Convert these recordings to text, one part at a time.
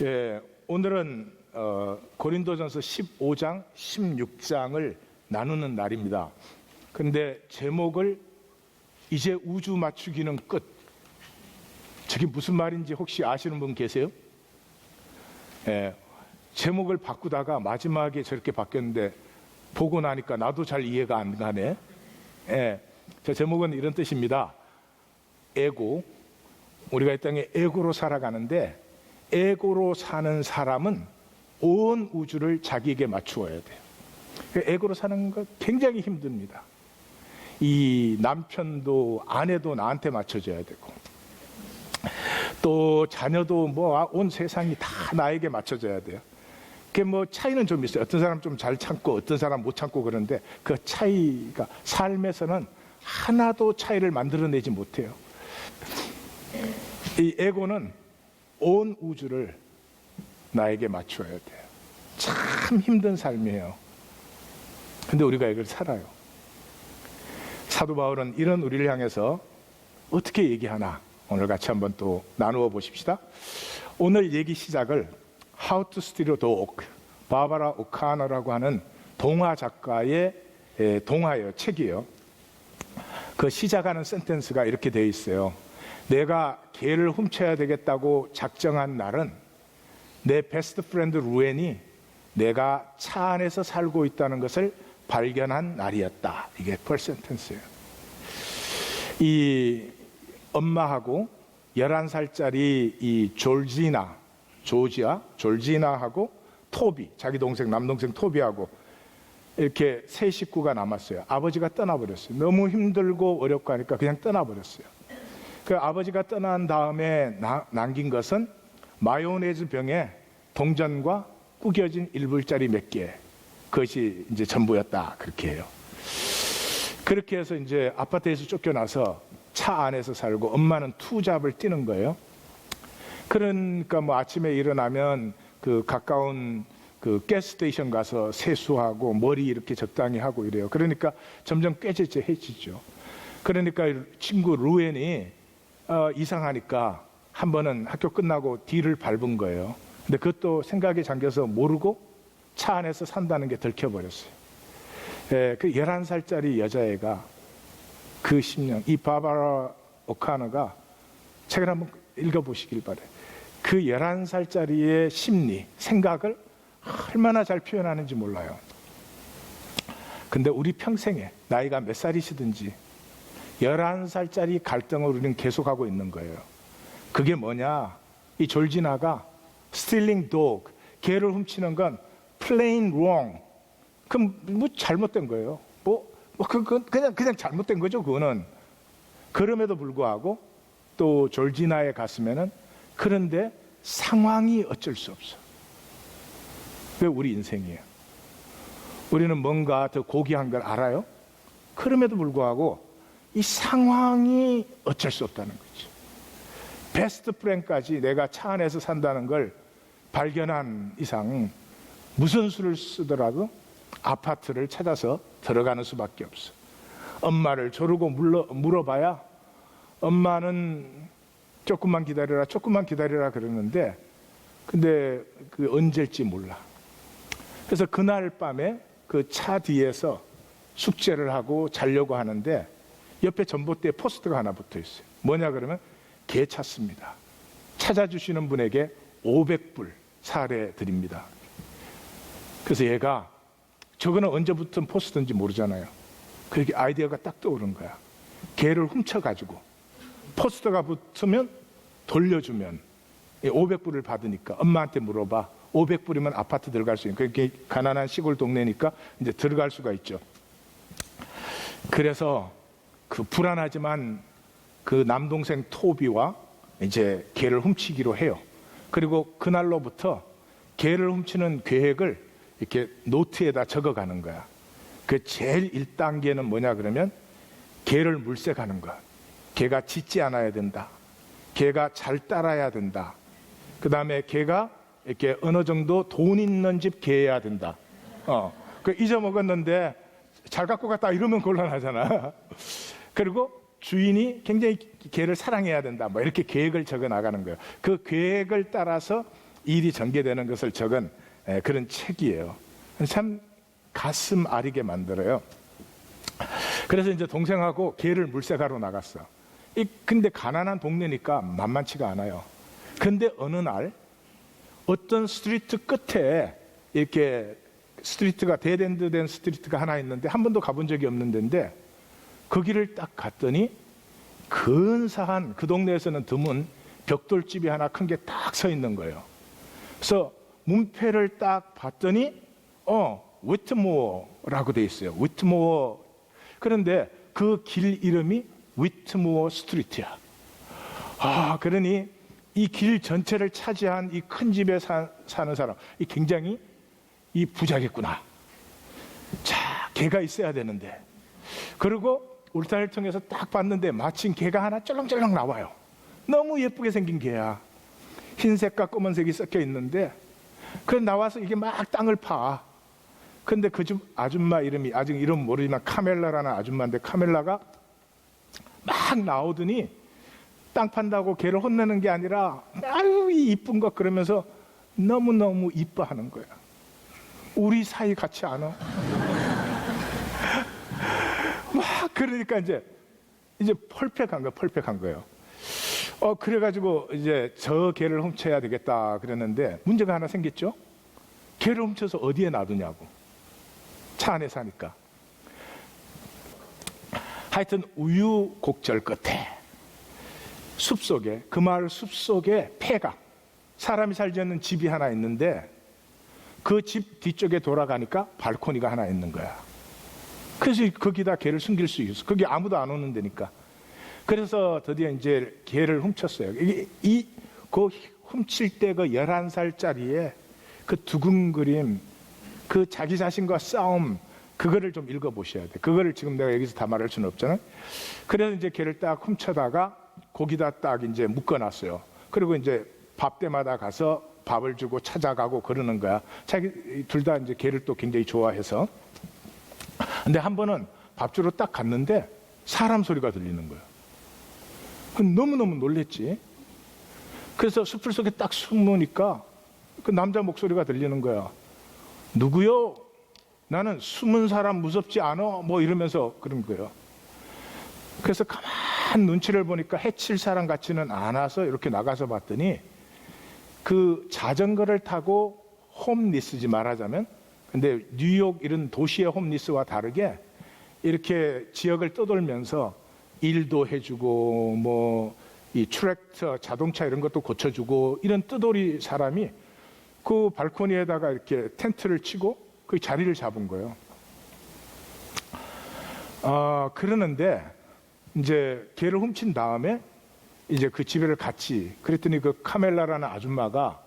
예, 오늘은 고린도전서 15장, 16장을 나누는 날입니다. 근데 제목을 이제 우주 맞추기는 끝. 저게 무슨 말인지 혹시 아시는 분 계세요? 예, 제목을 바꾸다가 마지막에 저렇게 바뀌었는데 보고 나니까 나도 잘 이해가 안 가네. 예, 저 제목은 이런 뜻입니다. 에고. 우리가 이 땅에 에고로 살아가는데 에고로 사는 사람은 온 우주를 자기에게 맞추어야 돼요. 에고로 사는 거 굉장히 힘듭니다. 이 남편도 아내도 나한테 맞춰줘야 되고 또 자녀도 뭐 온 세상이 다 나에게 맞춰줘야 돼요. 그게 뭐 차이는 좀 있어요. 어떤 사람 좀 잘 참고 어떤 사람 못 참고 그러는데 그 차이가 삶에서는 하나도 차이를 만들어내지 못해요. 이 에고는 온 우주를 나에게 맞춰야 돼요. 참 힘든 삶이에요. 근데 우리가 이걸 살아요. 사도 바울은 이런 우리를 향해서 어떻게 얘기하나 오늘 같이 한번 또 나누어 보십시다. 오늘 얘기 시작을 How to Steal a Dog, 바바라 오카너라고 하는 동화 작가의 동화예요. 책이에요. 그 시작하는 센텐스가 이렇게 되어 있어요. 내가 개를 훔쳐야 되겠다고 작정한 날은 내 베스트 프렌드 루엔이 내가 차 안에서 살고 있다는 것을 발견한 날이었다. 이게 펄 센텐스예요. 이 엄마하고 11살짜리 이 졸지나하고 토비, 자기 동생, 남동생 토비하고 이렇게 세 식구가 남았어요. 아버지가 떠나버렸어요. 너무 힘들고 어렵고 하니까 그냥 떠나버렸어요. 그 아버지가 떠난 다음에 남긴 것은 마요네즈 병에 동전과 구겨진 1불짜리 몇 개. 그것이 이제 전부였다. 그렇게 해요. 그렇게 해서 이제 아파트에서 쫓겨나서 차 안에서 살고 엄마는 투잡을 뛰는 거예요. 그러니까 뭐 아침에 일어나면 그 가까운 그 가스스테이션 가서 세수하고 머리 이렇게 적당히 하고 이래요. 그러니까 점점 꾀죄죄해지죠. 그러니까 친구 루엔이 이상하니까 한 번은 학교 끝나고 뒤를 밟은 거예요. 근데 그것도 생각에 잠겨서 모르고 차 안에서 산다는 게 들켜버렸어요. 그 11살짜리 여자애가 그 10년, 이 바바라 오카너가 책을 한번 읽어보시길 바래요. 그 11살짜리의 심리, 생각을 얼마나 잘 표현하는지 몰라요. 근데 우리 평생에 나이가 몇 살이시든지 11살짜리 갈등을 우리는 계속하고 있는 거예요. 그게 뭐냐? 이 졸지나가 stealing dog, 개를 훔치는 건 plain wrong. 그럼 뭐 잘못된 거예요. 그건 그냥 잘못된 거죠. 그거는. 그럼에도 불구하고 또 졸지나의 가슴에는 그런데 상황이 어쩔 수 없어. 왜 우리 인생이에요? 우리는 뭔가 더 고귀한 걸 알아요? 그럼에도 불구하고 이 상황이 어쩔 수 없다는 거죠. 베스트 프렌드까지 내가 차 안에서 산다는 걸 발견한 이상 무슨 수를 쓰더라도 아파트를 찾아서 들어가는 수밖에 없어. 엄마를 조르고 물어봐야 엄마는 조금만 기다려라 그러는데 근데 그 언제일지 몰라. 그래서 그날 밤에 그 차 뒤에서 숙제를 하고 자려고 하는데 옆에 전봇대에 포스터가 하나 붙어 있어요. 뭐냐 그러면 개 찾습니다. 찾아주시는 분에게 500불 사례 드립니다. 그래서 얘가 저거는 언제 붙은 포스터인지 모르잖아요. 그렇게 아이디어가 딱 떠오른 거야. 개를 훔쳐가지고 포스터가 붙으면 돌려주면 500불을 받으니까 엄마한테 물어봐. 500불이면 아파트 들어갈 수 있는. 그렇게 가난한 시골 동네니까 이제 들어갈 수가 있죠. 그래서 그 불안하지만 그 남동생 토비와 이제 개를 훔치기로 해요. 그리고 그날로부터 개를 훔치는 계획을 이렇게 노트에다 적어가는 거야. 그 제일 1단계는 뭐냐 그러면 개를 물색하는 거야. 개가 짖지 않아야 된다. 개가 잘 따라야 된다. 그 다음에 개가 이렇게 어느 정도 돈 있는 집 개여야 된다. 그 잊어먹었는데 잘 갖고 갔다 이러면 곤란하잖아. 그리고 주인이 굉장히 개를 사랑해야 된다. 뭐 이렇게 계획을 적어 나가는 거예요. 그 계획을 따라서 일이 전개되는 것을 적은 그런 책이에요. 참 가슴 아리게 만들어요. 그래서 이제 동생하고 개를 물색하러 나갔어. 근데 가난한 동네니까 만만치가 않아요. 근데 어느 날 어떤 스트리트 끝에 이렇게 스트리트가 데드엔드 된 스트리트가 하나 있는데 한 번도 가본 적이 없는 데인데 거기를 딱 갔더니 근사한, 그 동네에서는 드문 벽돌집이 하나 큰 게 딱 서 있는 거예요. 그래서 문패를 딱 봤더니 위트모어라고 돼 있어요. 위트모어. 그런데 그 길 이름이 위트모어 스트리트야. 그러니 이 길 전체를 차지한 이 큰 집에 사는 사람, 이 굉장히 이 부자겠구나. 자, 개가 있어야 되는데. 그리고 울타리를 통해서 딱 봤는데 마침 개가 하나 쩔렁쩔렁 나와요. 너무 예쁘게 생긴 개야. 흰색과 검은색이 섞여 있는데, 그래 나와서 이게 막 땅을 파. 근데 그 집 아줌마 이름이, 아직 이름 모르지만 카멜라라는 아줌마인데, 카멜라가 막 나오더니 땅 판다고 개를 혼내는 게 아니라 아유 이쁜 것 그러면서 너무너무 이뻐하는 거야. 우리 사이 같지 않아? 막 그러니까 이제 펄펙한 거예요. 그래가지고 이제 저 개를 훔쳐야 되겠다 그랬는데 문제가 하나 생겼죠. 개를 훔쳐서 어디에 놔두냐고. 차 안에 사니까. 하여튼 우유곡절 끝에 숲속에, 그 마을 숲속에 폐가, 사람이 살지 않는 집이 하나 있는데 그 집 뒤쪽에 돌아가니까 발코니가 하나 있는 거야. 그래서 거기다 개를 숨길 수 있어. 거기 아무도 안 오는 데니까. 그래서 드디어 이제 개를 훔쳤어요. 그 훔칠 때 그 11살짜리의 그 두근거림, 그 자기 자신과 싸움, 그거를 좀 읽어보셔야 돼. 그거를 지금 내가 여기서 다 말할 수는 없잖아요. 그래서 이제 개를 딱 훔쳐다가 거기다 딱 이제 묶어놨어요. 그리고 이제 밥 때마다 가서 밥을 주고 찾아가고 그러는 거야. 자기 둘 다 이제 개를 또 굉장히 좋아해서. 근데 한 번은 밥 주러 딱 갔는데 사람 소리가 들리는 거예요. 너무너무 놀랬지. 그래서 숲을 속에 딱 숨으니까 그 남자 목소리가 들리는 거야. 누구요? 나는 숨은 사람 무섭지 않아? 뭐 이러면서 그런 거예요. 그래서 가만 눈치를 보니까 해칠 사람 같지는 않아서 이렇게 나가서 봤더니 그 자전거를 타고 홈리스지 말하자면, 근데 뉴욕 이런 도시의 홈리스와 다르게 이렇게 지역을 떠돌면서 일도 해주고 뭐 이 트랙터 자동차 이런 것도 고쳐주고 이런 뜨돌이 사람이 그 발코니에다가 이렇게 텐트를 치고 그 자리를 잡은 거예요. 그러는데 이제 개를 훔친 다음에 이제 그 집에를 갔지. 그랬더니 그 카멜라라는 아줌마가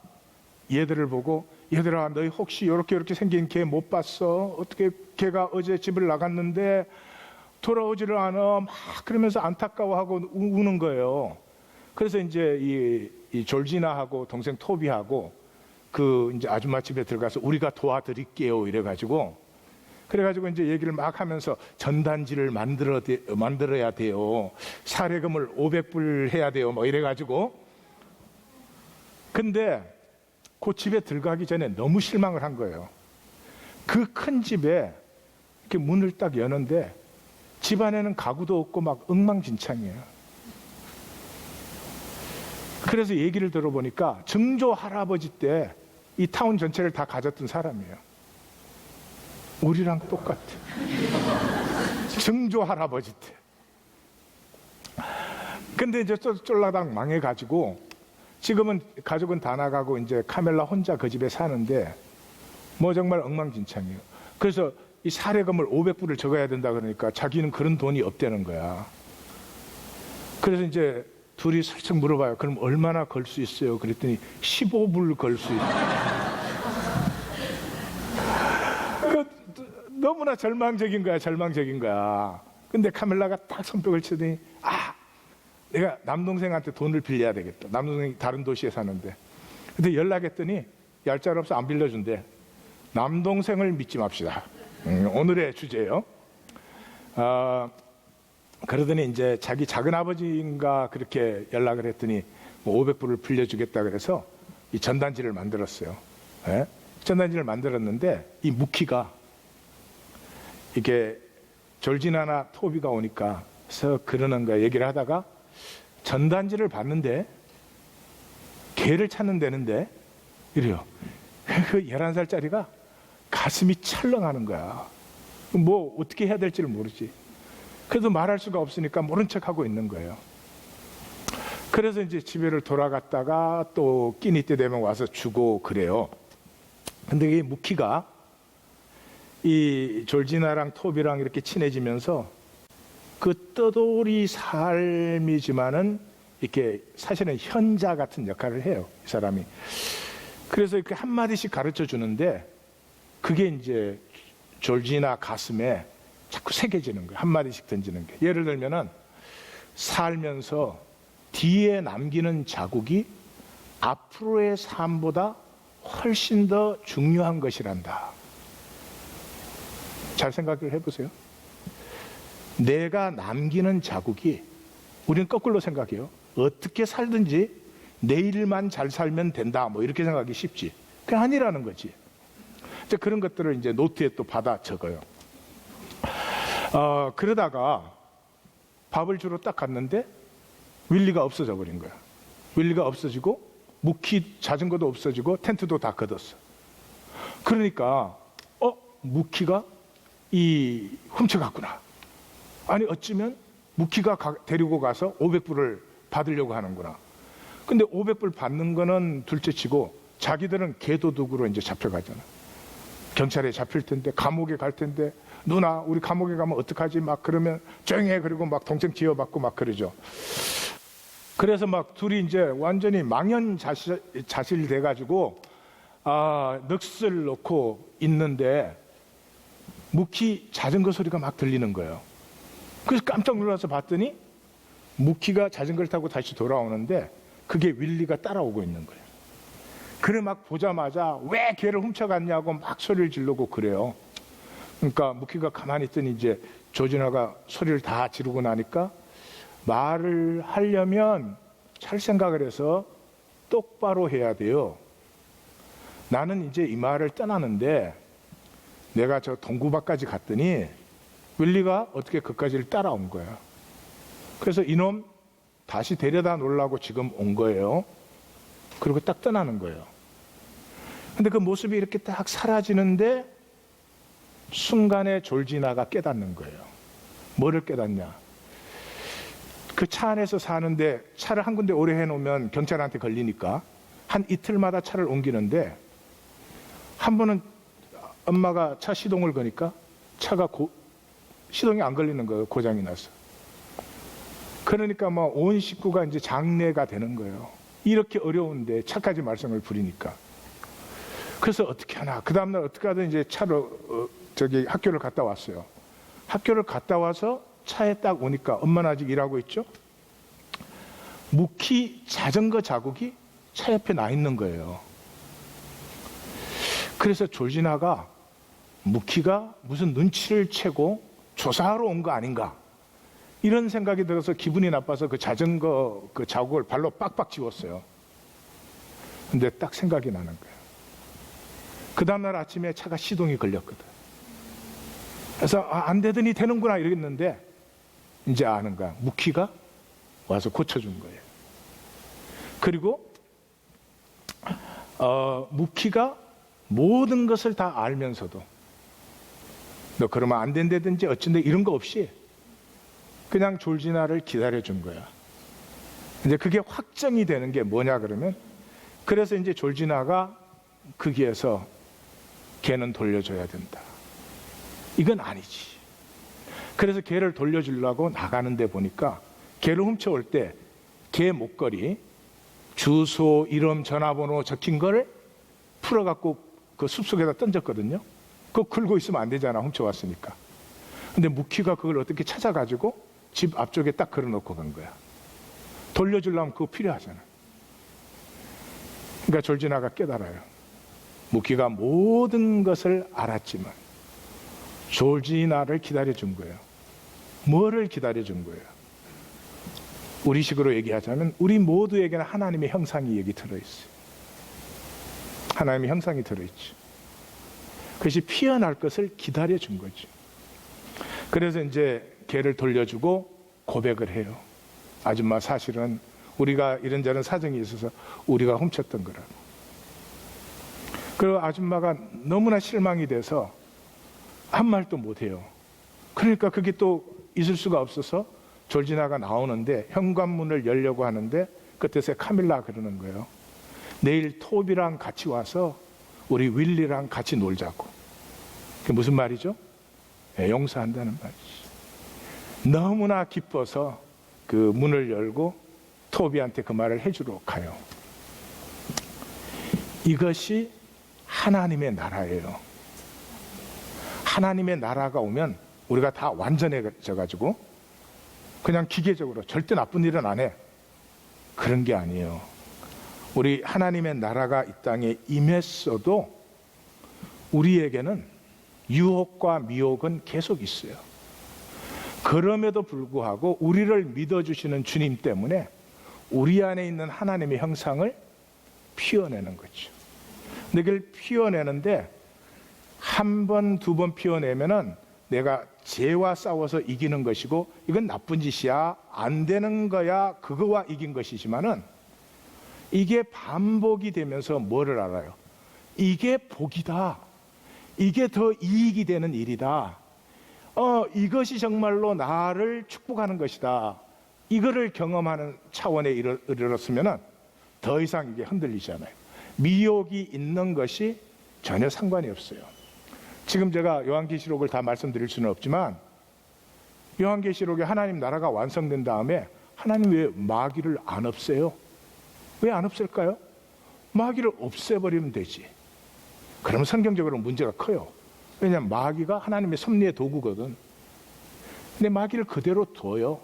얘들을 보고, 얘들아 너희 혹시 이렇게 생긴 개 못 봤어? 어떻게 개가 어제 집을 나갔는데 돌아오지를 않아? 막 그러면서 안타까워하고 우는 거예요. 그래서 이제 이 졸지나하고 동생 토비하고 그 이제 아줌마 집에 들어가서 우리가 도와드릴게요 이래가지고, 그래가지고 이제 얘기를 막 하면서 전단지를 만들어야 돼요. 사례금을 500불 해야 돼요. 뭐 이래가지고. 근데 그 집에 들어가기 전에 너무 실망을 한 거예요. 그 큰 집에 이렇게 문을 딱 여는데 집 안에는 가구도 없고 막 엉망진창이에요. 그래서 얘기를 들어보니까 증조 할아버지 때 이 타운 전체를 다 가졌던 사람이에요. 우리랑 똑같아. 증조 할아버지 때. 근데 이제 쫄라당 망해가지고 지금은 가족은 다 나가고 이제 카멜라 혼자 그 집에 사는데 뭐 정말 엉망진창이에요. 그래서 이 사례금을 500불을 적어야 된다 그러니까 자기는 그런 돈이 없다는 거야. 그래서 이제 둘이 슬쩍 물어봐요. 그럼 얼마나 걸 수 있어요? 그랬더니 15불 걸 수 있어요. 너무나 절망적인 거야. 근데 카멜라가 딱 손뼉을 치더니 내가 남동생한테 돈을 빌려야 되겠다. 남동생이 다른 도시에 사는데. 근데 연락했더니 얄짤 없어 안 빌려준대. 남동생을 믿지 맙시다. 오늘의 주제예요. 그러더니 이제 자기 작은 아버지인가 그렇게 연락을 했더니 뭐 500불을 빌려주겠다 그래서 이 전단지를 만들었어요. 예? 전단지를 만들었는데 이 무키가 이게 졸지나나 토비가 오니까 서 그러는 거야. 얘기를 하다가 전단지를 봤는데 개를 찾는 데는데 이래요. 그 11살짜리가 가슴이 철렁하는 거야. 뭐 어떻게 해야 될지를 모르지. 그래도 말할 수가 없으니까 모른 척하고 있는 거예요. 그래서 이제 집에를 돌아갔다가 또 끼니 때 되면 와서 주고 그래요. 근데 이 무키가 이 졸지나랑 토비랑 이렇게 친해지면서 그 떠돌이 삶이지만은 이렇게 사실은 현자 같은 역할을 해요, 이 사람이. 그래서 이렇게 한마디씩 가르쳐 주는데 그게 이제 졸지나 가슴에 자꾸 새겨지는 거예요. 한마디씩 던지는 게. 예를 들면은 살면서 뒤에 남기는 자국이 앞으로의 삶보다 훨씬 더 중요한 것이란다. 잘 생각을 해보세요. 내가 남기는 자국이, 우리는 거꾸로 생각해요. 어떻게 살든지 내일만 잘 살면 된다, 뭐 이렇게 생각하기 쉽지. 그게 아니라는 거지. 이제 그런 것들을 이제 노트에 또 받아 적어요. 그러다가 밥을 주러 딱 갔는데 윌리가 없어져 버린 거야. 윌리가 없어지고 무키 자전거도 없어지고 텐트도 다 걷었어. 그러니까 무키가 훔쳐갔구나. 아니 어쩌면 무키가 데리고 가서 500불을 받으려고 하는구나. 근데 500불 받는 거는 둘째치고 자기들은 개도둑으로 이제 잡혀가잖아. 경찰에 잡힐 텐데, 감옥에 갈 텐데, 누나 우리 감옥에 가면 어떡하지? 막 그러면 조용히 해. 그리고 막 동생 지어받고 막 그러죠. 그래서 막 둘이 이제 완전히 망연자실 돼가지고 넋을 놓고 있는데 무키 자전거 소리가 막 들리는 거예요. 그래서 깜짝 놀라서 봤더니 무키가 자전거를 타고 다시 돌아오는데 그게 윌리가 따라오고 있는 거예요. 그래 막 보자마자 왜 걔를 훔쳐갔냐고 막 소리를 지르고 그래요. 그러니까 무키가 가만히 있더니 이제 조진아가 소리를 다 지르고 나니까 말을 하려면 잘 생각을 해서 똑바로 해야 돼요. 나는 이제 이 마을을 떠나는데 내가 저 동구밭까지 갔더니 윌리가 어떻게 그까지를 따라온 거야. 그래서 이놈 다시 데려다 놓으려고 지금 온 거예요. 그리고 딱 떠나는 거예요. 근데 그 모습이 이렇게 딱 사라지는데 순간에 졸지나가 깨닫는 거예요. 뭐를 깨닫냐? 그 차 안에서 사는데 차를 한 군데 오래 해놓으면 경찰한테 걸리니까 한 이틀마다 차를 옮기는데 한 번은 엄마가 차 시동을 거니까 차가 시동이 안 걸리는 거예요. 고장이 나서. 그러니까 뭐 온 식구가 이제 장례가 되는 거예요. 이렇게 어려운데 차까지 말썽을 부리니까. 그래서 어떻게 하나. 그 다음날 어떻게 하든 이제 차로 학교를 갔다 왔어요. 학교를 갔다 와서 차에 딱 오니까 엄마는 아직 일하고 있죠. 무키 자전거 자국이 차 옆에 나 있는 거예요. 그래서 졸지나가 무키가 무슨 눈치를 채고 조사하러 온 거 아닌가 이런 생각이 들어서 기분이 나빠서 그 자전거 그 자국을 발로 빡빡 지웠어요. 근데 딱 생각이 나는 거예요. 그 다음날 아침에 차가 시동이 걸렸거든. 그래서 안 되더니 되는구나 이러겠는데 이제 아는 거야. 무키가 와서 고쳐준 거예요. 그리고 무키가 모든 것을 다 알면서도 너 그러면 안 된다든지 어쩐데 이런 거 없이 그냥 졸지나를 기다려준 거야. 이제 그게 확정이 되는 게 뭐냐 그러면 그래서 이제 졸지나가 거기에서 걔는 돌려줘야 된다. 이건 아니지. 그래서 걔를 돌려주려고 나가는데 보니까 걔를 훔쳐올 때 걔 목걸이 주소, 이름, 전화번호 적힌 걸 풀어갖고 그 숲속에다 던졌거든요. 그거 긁고 있으면 안 되잖아. 훔쳐왔으니까. 근데 무키가 그걸 어떻게 찾아가지고 집 앞쪽에 딱 걸어놓고 간 거야. 돌려주려면 그거 필요하잖아. 그러니까 졸지나가 깨달아요. 무키가 모든 것을 알았지만 졸지나를 기다려준 거예요. 뭐를 기다려준 거예요? 우리식으로 얘기하자면 우리 모두에게는 하나님의 형상이 여기 들어있어요. 하나님의 형상이 들어있죠. 그것이 피어날 것을 기다려 준 거죠. 그래서 이제 개를 돌려주고 고백을 해요. 아줌마, 사실은 우리가 이런저런 사정이 있어서 우리가 훔쳤던 거라고. 그리고 아줌마가 너무나 실망이 돼서 한 말도 못해요. 그러니까 그게 또 있을 수가 없어서 졸지나가 나오는데 현관문을 열려고 하는데 그때서 카밀라 그러는 거예요. 내일 톱이랑 같이 와서 우리 윌리랑 같이 놀자고. 그게 무슨 말이죠? 용서한다는 말이지. 너무나 기뻐서 그 문을 열고 토비한테 그 말을 해주러 가요. 이것이 하나님의 나라예요. 하나님의 나라가 오면 우리가 다 완전해져 가지고 그냥 기계적으로 절대 나쁜 일은 안 해. 그런 게 아니에요. 우리 하나님의 나라가 이 땅에 임했어도 우리에게는 유혹과 미혹은 계속 있어요. 그럼에도 불구하고 우리를 믿어주시는 주님 때문에 우리 안에 있는 하나님의 형상을 피워내는 거죠. 근데 그걸 피워내는데 한 번, 두 번 피워내면은 내가 죄와 싸워서 이기는 것이고 이건 나쁜 짓이야, 안 되는 거야, 그거와 이긴 것이지만은 이게 반복이 되면서 뭐를 알아요? 이게 복이다. 이게 더 이익이 되는 일이다. 이것이 정말로 나를 축복하는 것이다. 이거를 경험하는 차원에 이르렀으면 더 이상 이게 흔들리잖아요. 미혹이 있는 것이 전혀 상관이 없어요. 지금 제가 요한계시록을 다 말씀드릴 수는 없지만 요한계시록에 하나님 나라가 완성된 다음에 하나님 왜 마귀를 안 없애요? 왜 안 없앨까요? 마귀를 없애버리면 되지. 그러면 성경적으로 문제가 커요. 왜냐하면 마귀가 하나님의 섭리의 도구거든. 근데 마귀를 그대로 둬요.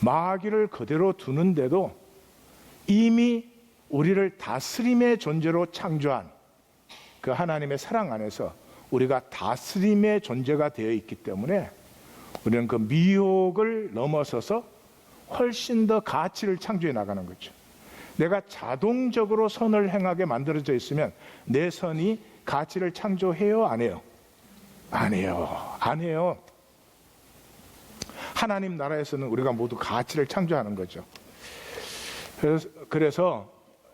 마귀를 그대로 두는데도 이미 우리를 다스림의 존재로 창조한 그 하나님의 사랑 안에서 우리가 다스림의 존재가 되어 있기 때문에 우리는 그 미혹을 넘어서서 훨씬 더 가치를 창조해 나가는 거죠. 내가 자동적으로 선을 행하게 만들어져 있으면 내 선이 가치를 창조해요? 안 해요? 안 해요. 안 해요. 하나님 나라에서는 우리가 모두 가치를 창조하는 거죠. 그래서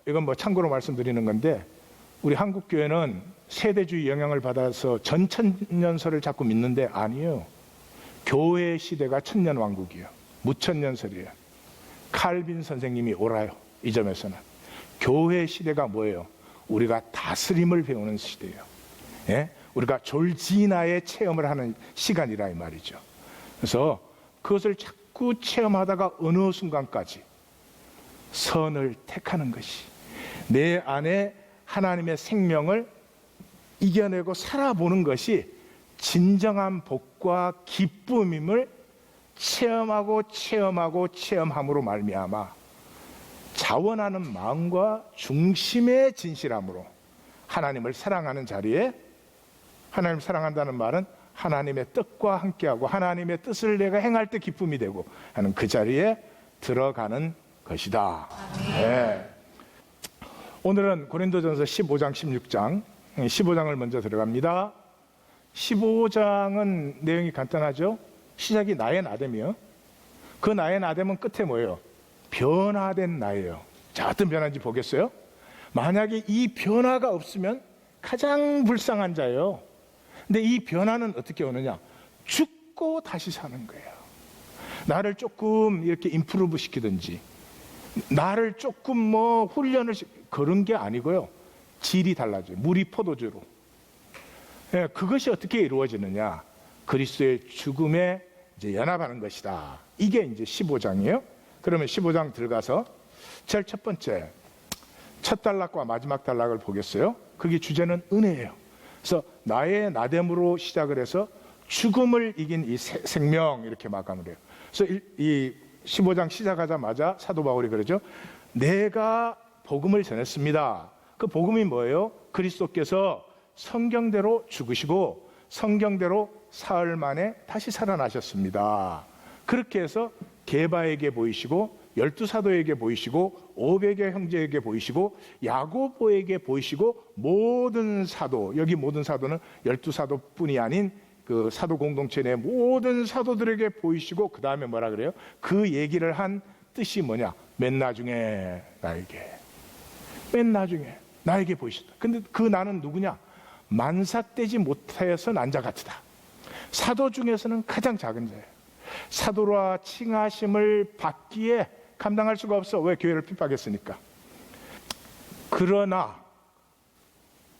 이건 뭐 참고로 말씀드리는 건데 우리 한국교회는 세대주의 영향을 받아서 전천년설을 자꾸 믿는데 아니에요. 교회 시대가 천년왕국이에요. 무천년설이에요. 칼빈 선생님이 옳아요. 이 점에서는 교회 시대가 뭐예요? 우리가 다스림을 배우는 시대예요. 예? 우리가 졸지나의 체험을 하는 시간이라 이 말이죠. 그래서 그것을 자꾸 체험하다가 어느 순간까지 선을 택하는 것이 내 안에 하나님의 생명을 이겨내고 살아보는 것이 진정한 복과 기쁨임을 체험함으로 말미암아 자원하는 마음과 중심의 진실함으로 하나님을 사랑하는 자리에, 하나님을 사랑한다는 말은 하나님의 뜻과 함께하고 하나님의 뜻을 내가 행할 때 기쁨이 되고 하는 그 자리에 들어가는 것이다. 네. 오늘은 고린도전서 15장 16장 15장을 먼저 들어갑니다. 15장은 내용이 간단하죠. 시작이 나의 나됨이요. 그 나의 나됨은 끝에 뭐예요? 변화된 나예요. 자, 어떤 변화인지 보겠어요? 만약에 이 변화가 없으면 가장 불쌍한 자예요. 근데 이 변화는 어떻게 오느냐? 죽고 다시 사는 거예요. 나를 조금 이렇게 임프루브 시키든지 나를 조금 뭐 훈련을 그런 게 아니고요. 질이 달라져요. 물이 포도주로. 예, 그것이 어떻게 이루어지느냐? 그리스도의 죽음에 이제 연합하는 것이다. 이게 이제 15장이에요. 그러면 15장 들어가서 제일 첫 번째 첫 단락과 마지막 단락을 보겠어요. 그게 주제는 은혜예요. 그래서 나의 나됨으로 시작을 해서 죽음을 이긴 이 생명 이렇게 마감을 해요. 그래서 이 15장 시작하자마자 사도 바울이 그러죠. 내가 복음을 전했습니다. 그 복음이 뭐예요? 그리스도께서 성경대로 죽으시고 성경대로 사흘 만에 다시 살아나셨습니다. 그렇게 해서 게바에게 보이시고 12사도에게 보이시고 500의 형제에게 보이시고 야고보에게 보이시고 모든 사도, 여기 모든 사도는 12사도뿐이 아닌 그 사도 공동체 내 모든 사도들에게 보이시고 그 다음에 뭐라 그래요? 그 얘기를 한 뜻이 뭐냐? 맨 나중에 나에게, 맨 나중에 나에게 보이셨다. 근데 그 나는 누구냐? 만삭되지 못하여서 난 자 같으다. 사도 중에서는 가장 작은 자예요. 사도라 칭하심을 받기에 감당할 수가 없어. 왜? 교회를 핍박했으니까.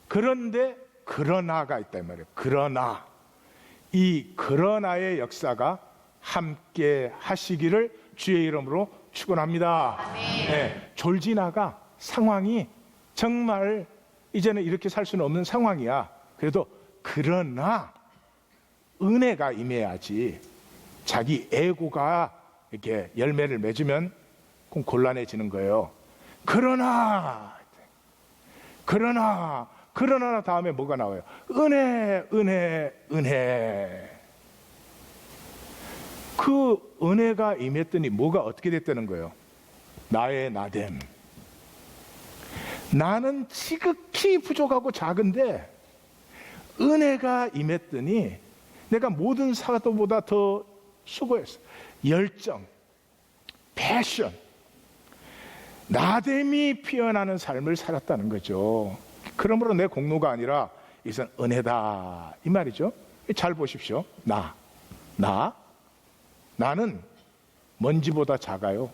그런데 그러나가 있다 이 말이에요. 그러나 이 그러나의 역사가 함께 하시기를 주의 이름으로 축원합니다. 네, 졸지나가 상황이 정말 이제는 이렇게 살 수는 없는 상황이야. 그래도 그러나 은혜가 임해야지. 자기 에고가 이렇게 열매를 맺으면 좀 곤란해지는 거예요. 그러나 다음에 뭐가 나와요? 은혜. 그 은혜가 임했더니 뭐가 어떻게 됐다는 거예요? 나의 나됨. 나는 지극히 부족하고 작은데 은혜가 임했더니 내가 모든 사도보다 더 수고했어. 열정, 패션, 나됨이 피어나는 삶을 살았다는 거죠. 그러므로 내 공로가 아니라 이것은 은혜다 이 말이죠. 잘 보십시오. 나는 먼지보다 작아요.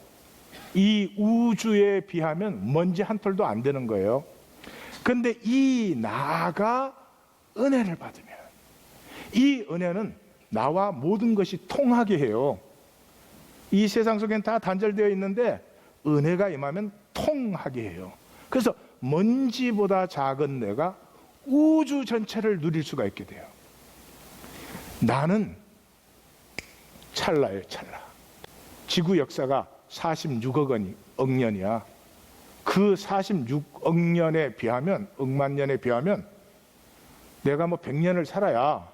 이 우주에 비하면 먼지 한 털도 안 되는 거예요. 그런데 이 나가 은혜를 받으면 이 은혜는 나와 모든 것이 통하게 해요. 이 세상 속엔 다 단절되어 있는데 은혜가 임하면 통하게 해요. 그래서 먼지보다 작은 내가 우주 전체를 누릴 수가 있게 돼요. 나는 찰나예요, 찰나. 지구 역사가 46억 년이야. 그 46억 년에 비하면, 억만 년에 비하면 내가 뭐 100년을 살아야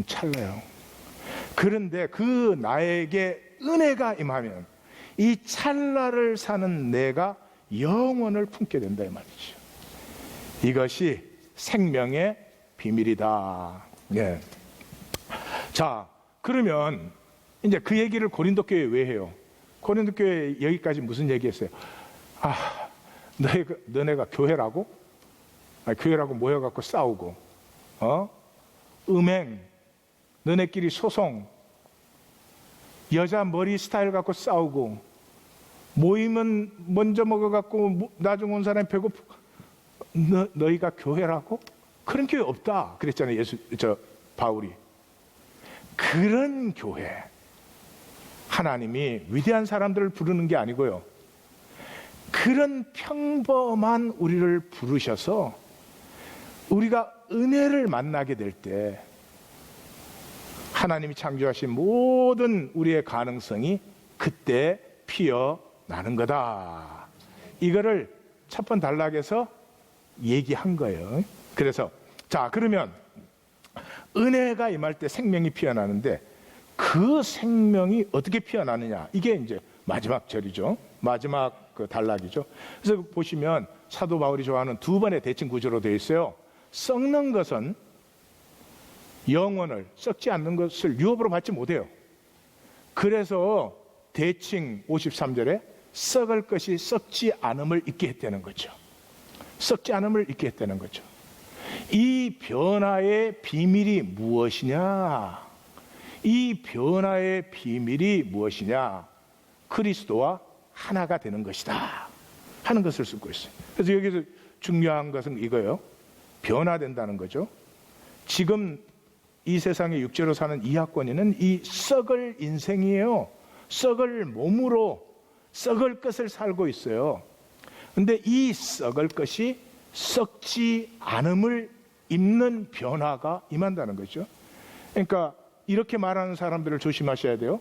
찰나요. 그런데 그 나에게 은혜가 임하면 이 찰나를 사는 내가 영원을 품게 된다 이 말이죠. 이것이 생명의 비밀이다. 예. 자, 그러면 이제 그 얘기를 고린도 교회에 왜 해요? 고린도 교회 여기까지 무슨 얘기했어요? 너네가 교회라고? 교회라고 모여갖고 싸우고, 음행, 너네끼리 소송, 여자 머리 스타일 갖고 싸우고, 모이면 먼저 먹어갖고 나중 온 사람이 배고프. 너희가 교회라고? 그런 교회 없다 그랬잖아요. 바울이. 그런 교회, 하나님이 위대한 사람들을 부르는 게 아니고요, 그런 평범한 우리를 부르셔서 우리가 은혜를 만나게 될 때 하나님이 창조하신 모든 우리의 가능성이 그때 피어나는 거다. 이거를 첫 번 단락에서 얘기한 거예요. 그래서 자, 그러면 은혜가 임할 때 생명이 피어나는데 그 생명이 어떻게 피어나느냐, 이게 이제 마지막 절이죠. 마지막 그 단락이죠. 그래서 보시면 사도 바울이 좋아하는 두 번의 대칭 구조로 되어 있어요. 썩는 것은 영혼을, 썩지 않는 것을 유업으로 받지 못해요. 그래서 대칭 53절에 썩을 것이 썩지 않음을 잊게 했다는 거죠. 썩지 않음을 잊게 했다는 거죠. 이 변화의 비밀이 무엇이냐? 이 변화의 비밀이 무엇이냐? 그리스도와 하나가 되는 것이다 하는 것을 쓰고 있어요. 그래서 여기서 중요한 것은 이거예요. 변화된다는 거죠. 지금 이 세상에 육체로 사는 이하권이는 이 썩을 인생이에요. 썩을 몸으로 썩을 것을 살고 있어요. 근데 이 썩을 것이 썩지 않음을 입는 변화가 임한다는 거죠. 그러니까 이렇게 말하는 사람들을 조심하셔야 돼요.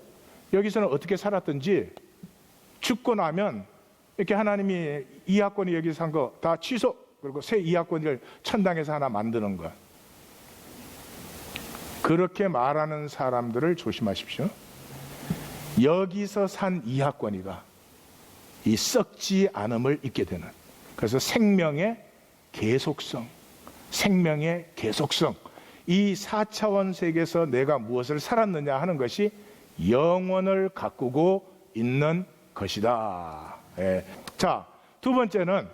여기서는 어떻게 살았든지 죽고 나면 이렇게 하나님이 이하권이 여기서 산 거 다 취소, 그리고 새 이하권을 천당에서 하나 만드는 것. 그렇게 말하는 사람들을 조심하십시오. 여기서 산 이하권이가 이 썩지 않음을 잊게 되는, 그래서 생명의 계속성, 생명의 계속성, 이 4차원 세계에서 내가 무엇을 살았느냐 하는 것이 영원을 가꾸고 있는 것이다. 예. 자, 두 번째는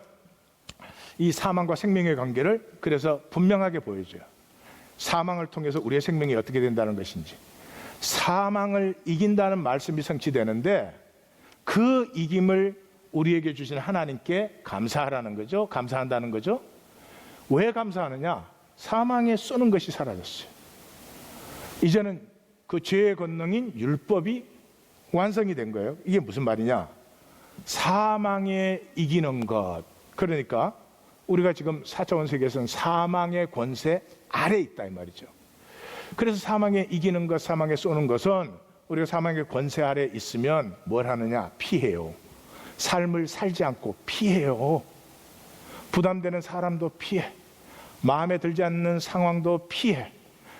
이 사망과 생명의 관계를 그래서 분명하게 보여줘요. 사망을 통해서 우리의 생명이 어떻게 된다는 것인지. 사망을 이긴다는 말씀이 성취되는데 그 이김을 우리에게 주신 하나님께 감사하라는 거죠. 감사한다는 거죠. 왜 감사하느냐? 사망에 쏘는 것이 사라졌어요. 이제는 그 죄의 권능인 율법이 완성이 된 거예요. 이게 무슨 말이냐? 사망에 이기는 것. 그러니까 우리가 지금 4차원 세계에서는 사망의 권세 아래 있다 이 말이죠. 그래서 사망에 이기는 것, 사망에 쏘는 것은 우리가 사망의 권세 아래 있으면 뭘 하느냐? 피해요. 삶을 살지 않고 피해요. 부담되는 사람도 피해. 마음에 들지 않는 상황도 피해.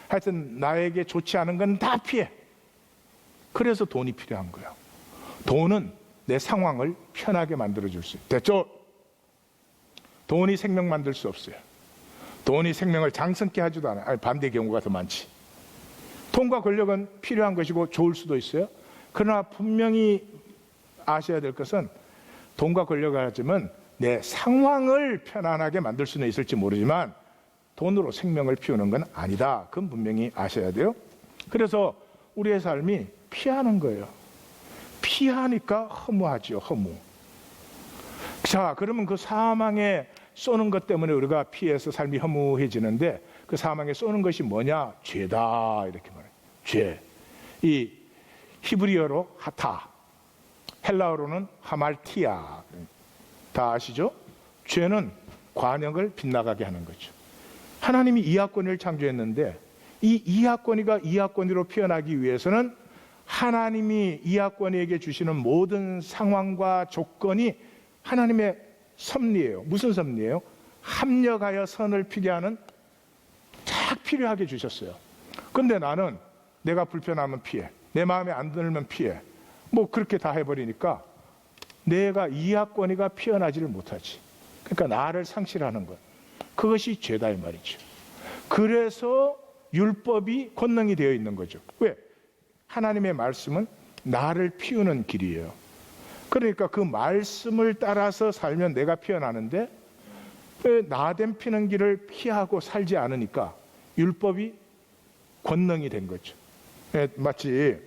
하여튼 나에게 좋지 않은 건 다 피해. 그래서 돈이 필요한 거예요. 돈은 내 상황을 편하게 만들어줄 수 있어요. 됐죠? 돈이 생명 만들 수 없어요. 돈이 생명을 장성케 하지도 않아요. 아니, 반대 경우가 더 많지. 돈과 권력은 필요한 것이고 좋을 수도 있어요. 그러나 분명히 아셔야 될 것은 돈과 권력을 가지면 내 상황을 편안하게 만들 수는 있을지 모르지만 돈으로 생명을 피우는 건 아니다. 그건 분명히 아셔야 돼요. 그래서 우리의 삶이 피하는 거예요. 피하니까 허무하죠. 허무. 자, 그러면 그 사망에 쏘는 것 때문에 우리가 피해서 삶이 허무해지는데 그 사망에 쏘는 것이 뭐냐? 죄다. 이렇게 말해요. 죄. 이 히브리어로 하타, 헬라어로는 하말티아. 다 아시죠? 죄는 관역을 빗나가게 하는 거죠. 하나님이 이하권을 창조했는데 이 이하권이가 이하권으로 피어나기 위해서는 하나님이 이하권이에게 주시는 모든 상황과 조건이 하나님의 섭리예요. 무슨 섭리예요? 합력하여 선을 피게 하는 딱 필요하게 주셨어요. 그런데 나는 내가 불편하면 피해, 내 마음에 안 들면 피해, 뭐 그렇게 다 해버리니까 내가 이하권이가 피어나지를 못하지. 그러니까 나를 상실하는 것, 그것이 죄다 이 말이죠. 그래서 율법이 권능이 되어 있는 거죠. 왜? 하나님의 말씀은 나를 피우는 길이에요. 그러니까 그 말씀을 따라서 살면 내가 피어나는데 왜 나됨 피는 길을 피하고 살지 않으니까 율법이 권능이 된 거죠. 마치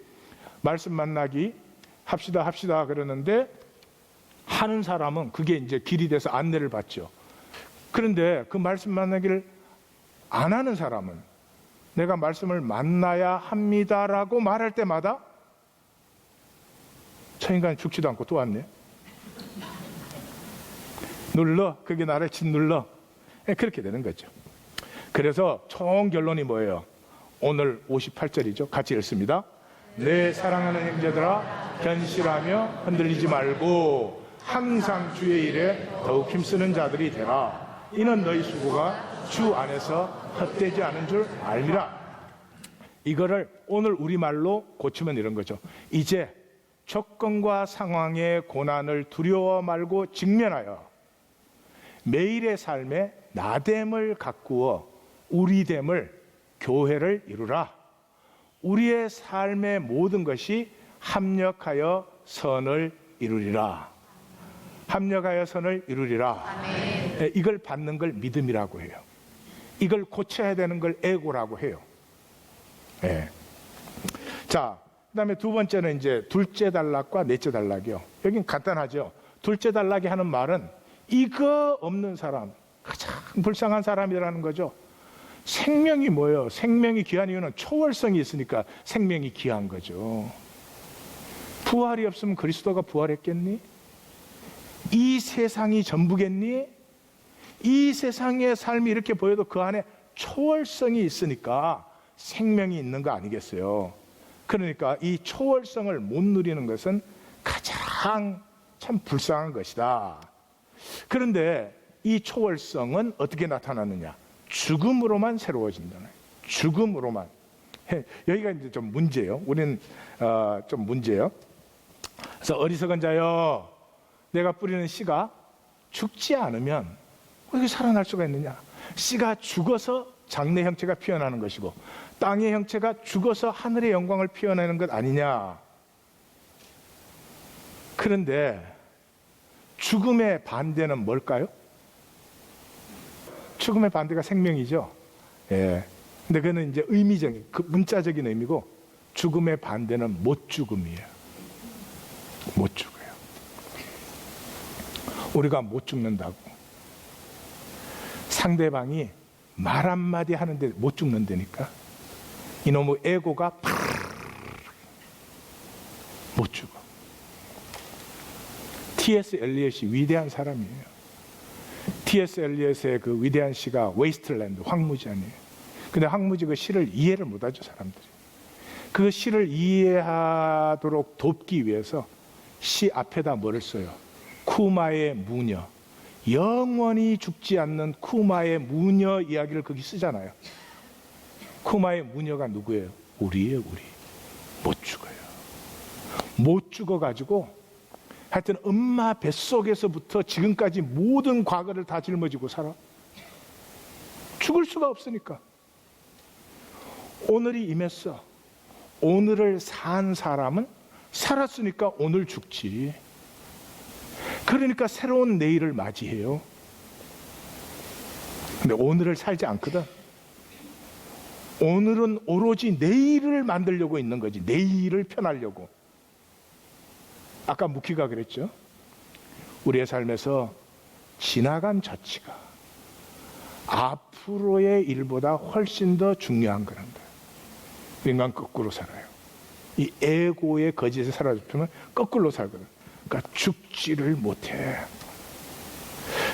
말씀 만나기 합시다 그러는데 하는 사람은 그게 이제 길이 돼서 안내를 받죠. 그런데 그 말씀 만나기를 안 하는 사람은 내가 말씀을 만나야 합니다라고 말할 때마다 저 인간 죽지도 않고 또 왔네. 눌러, 그게 나를 짓눌러. 그렇게 되는 거죠. 그래서 총 결론이 뭐예요? 오늘 58절이죠. 같이 읽습니다. 내 사랑하는 형제들아, 견실하며 흔들리지 말고 항상 주의 일에 더욱 힘쓰는 자들이 되라. 이는 너희 수고가 주 안에서 헛되지 않은 줄 알미라. 이거를 오늘 우리말로 고치면 이런 거죠. 이제 조건과 상황의 고난을 두려워 말고 직면하여 매일의 삶에 나됨을 가꾸어 우리됨을, 교회를 이루라. 우리의 삶의 모든 것이 합력하여 선을 이루리라. 합력하여 선을 이루리라. 아멘. 이걸 받는 걸 믿음이라고 해요. 이걸 고쳐야 되는 걸 애고라고 해요. 네. 자, 그다음에 두 번째는 이제 둘째 단락과 넷째 단락이요. 여긴 간단하죠. 둘째 단락이 하는 말은 이거 없는 사람, 가장 불쌍한 사람이라는 거죠. 생명이 뭐예요? 생명이 귀한 이유는 초월성이 있으니까 생명이 귀한 거죠. 부활이 없으면 그리스도가 부활했겠니? 이 세상이 전부겠니? 이 세상의 삶이 이렇게 보여도 그 안에 초월성이 있으니까 생명이 있는 거 아니겠어요? 그러니까 이 초월성을 못 누리는 것은 가장 참 불쌍한 것이다. 그런데 이 초월성은 어떻게 나타나느냐? 죽음으로만 새로워진다는 거예요. 죽음으로만. 여기가 이제 좀 문제예요. 우리는 좀 문제예요. 그래서 어리석은 자여, 내가 뿌리는 씨가 죽지 않으면 어떻게 살아날 수가 있느냐? 씨가 죽어서 장래 형체가 피어나는 것이고 땅의 형체가 죽어서 하늘의 영광을 피어내는 것 아니냐? 그런데 죽음의 반대는 뭘까요? 죽음의 반대가 생명이죠. 예. 근데 그는 이제 의미적인, 그 문자적인 의미고, 죽음의 반대는 못 죽음이에요. 못 죽어요. 우리가 못 죽는다고. 상대방이 말 한마디 하는데 못 죽는다니까. 이놈의 에고가 못 죽어. T.S. 엘리엇이 위대한 사람이에요. T.S. 엘리엇의 그 위대한 시가 웨이스트랜드, 황무지 아니에요. 근데 황무지 그 시를 이해를 못하죠, 사람들이. 그 시를 이해하도록 돕기 위해서 시 앞에다 뭐를 써요? 쿠마의 무녀. 영원히 죽지 않는 쿠마의 무녀 이야기를 거기 쓰잖아요. 쿠마의 무녀가 누구예요? 우리예요, 우리. 못 죽어요. 못 죽어가지고 하여튼 엄마 뱃속에서부터 지금까지 모든 과거를 다 짊어지고 살아. 죽을 수가 없으니까. 오늘이 임했어. 오늘을 산 사람은 살았으니까 오늘 죽지. 그러니까 새로운 내일을 맞이해요. 근데 오늘을 살지 않거든. 오늘은 오로지 내일을 만들려고 있는 거지. 내일을 편하려고. 아까 무키가 그랬죠. 우리의 삶에서 지나간 자치가 앞으로의 일보다 훨씬 더 중요한 거란다. 인간 거꾸로 살아요. 이 에고의 거짓에 사로잡히면 거꾸로 살거든. 그러니까 죽지를 못해.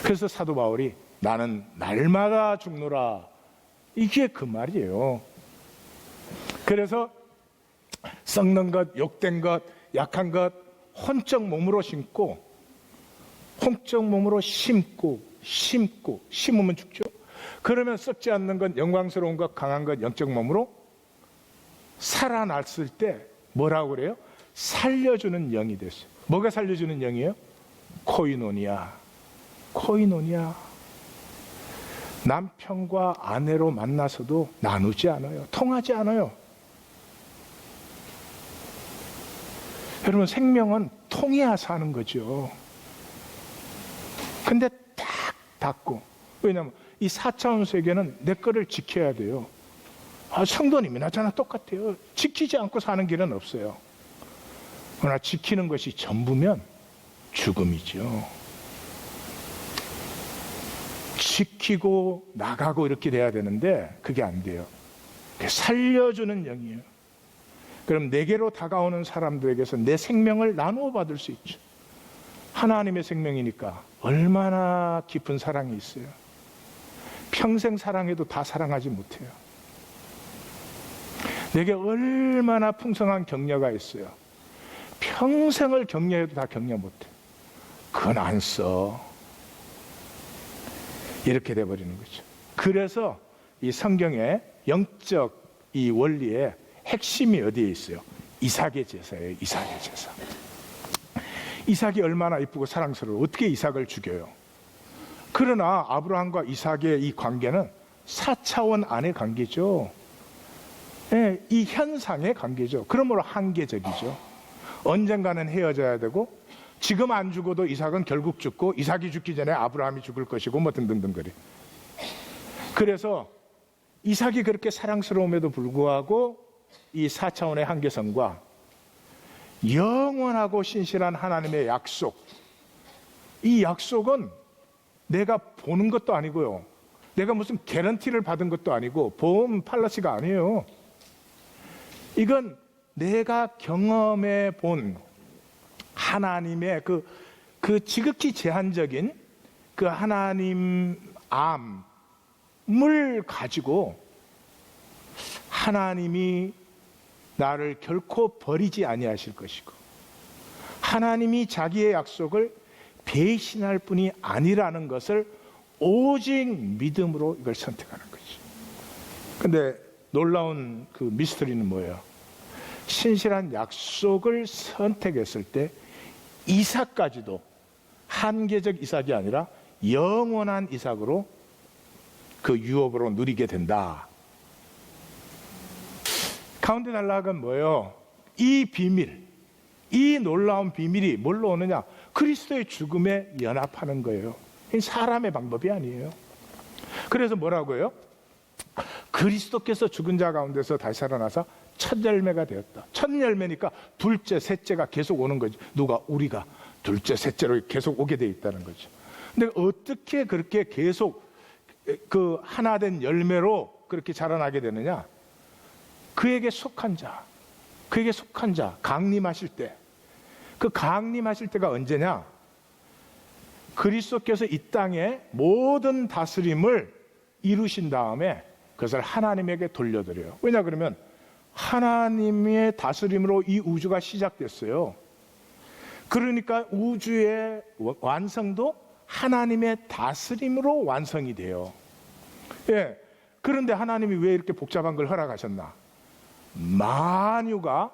그래서 사도 바울이 나는 날마다 죽노라. 이게 그 말이에요. 그래서 썩는 것, 욕된 것, 약한 것 혼적 몸으로 심고, 혼적 몸으로 심고 심으면 죽죠. 그러면 썩지 않는 것, 영광스러운 것, 강한 것, 영적 몸으로 살아났을 때 뭐라고 그래요? 살려주는 영이 됐어요. 뭐가 살려주는 영이에요? 코이노니아. 코이노니아. 남편과 아내로 만나서도 나누지 않아요. 통하지 않아요. 여러분, 생명은 통해야 사는 거죠. 근데 딱 닫고. 왜냐하면 이 4차원 세계는 내 거를 지켜야 돼요. 성도님이나 저나 똑같아요. 지키지 않고 사는 길은 없어요. 그러나 지키는 것이 전부면 죽음이죠. 지키고 나가고 이렇게 돼야 되는데 그게 안 돼요. 살려주는 영이에요. 그럼 내게로 다가오는 사람들에게서 내 생명을 나누어 받을 수 있죠. 하나님의 생명이니까 얼마나 깊은 사랑이 있어요. 평생 사랑해도 다 사랑하지 못해요. 내게 얼마나 풍성한 격려가 있어요. 평생을 격려해도 다 격려 못해. 그건 안 써. 이렇게 돼버리는 거죠. 그래서 이 성경의 영적 이 원리의 핵심이 어디에 있어요? 이삭의 제사예요. 이삭의 제사. 이삭이 얼마나 이쁘고 사랑스러워. 어떻게 이삭을 죽여요? 그러나 아브라함과 이삭의 이 관계는 4차원 안의 관계죠. 네, 이 현상의 관계죠. 그러므로 한계적이죠. 언젠가는 헤어져야 되고, 지금 안 죽어도 이삭은 결국 죽고, 이삭이 죽기 전에 아브라함이 죽을 것이고, 뭐 등등등거리. 그래서 이삭이 그렇게 사랑스러움에도 불구하고 이 4차원의 한계성과 영원하고 신실한 하나님의 약속, 이 약속은 내가 보는 것도 아니고요, 내가 무슨 개런티를 받은 것도 아니고 보험 팔러시가 아니에요. 이건 내가 경험해 본 하나님의 그 지극히 제한적인 그 하나님 암을 가지고 하나님이 나를 결코 버리지 아니하실 것이고, 하나님이 자기의 약속을 배신할 뿐이 아니라는 것을 오직 믿음으로 이걸 선택하는 거지. 근데 놀라운 그 미스터리는 뭐예요? 신실한 약속을 선택했을 때 이삭까지도 한계적 이삭이 아니라 영원한 이삭으로 그 유업으로 누리게 된다. 가운데 단락은 뭐예요? 이 비밀, 이 놀라운 비밀이 뭘로 오느냐? 그리스도의 죽음에 연합하는 거예요. 사람의 방법이 아니에요. 그래서 뭐라고요? 그리스도께서 죽은 자 가운데서 다시 살아나서 첫 열매가 되었다. 첫 열매니까 둘째, 셋째가 계속 오는 거지. 누가? 우리가 둘째, 셋째로 계속 오게 돼 있다는 거죠. 근데 어떻게 그렇게 계속 그 하나된 열매로 그렇게 자라나게 되느냐? 그에게 속한 자, 강림하실 때, 그 강림하실 때가 언제냐? 그리스도께서 이 땅에 모든 다스림을 이루신 다음에 그것을 하나님에게 돌려드려요. 왜냐 그러면 하나님의 다스림으로 이 우주가 시작됐어요. 그러니까 우주의 완성도 하나님의 다스림으로 완성이 돼요. 예. 그런데 하나님이 왜 이렇게 복잡한 걸 허락하셨나? 만유가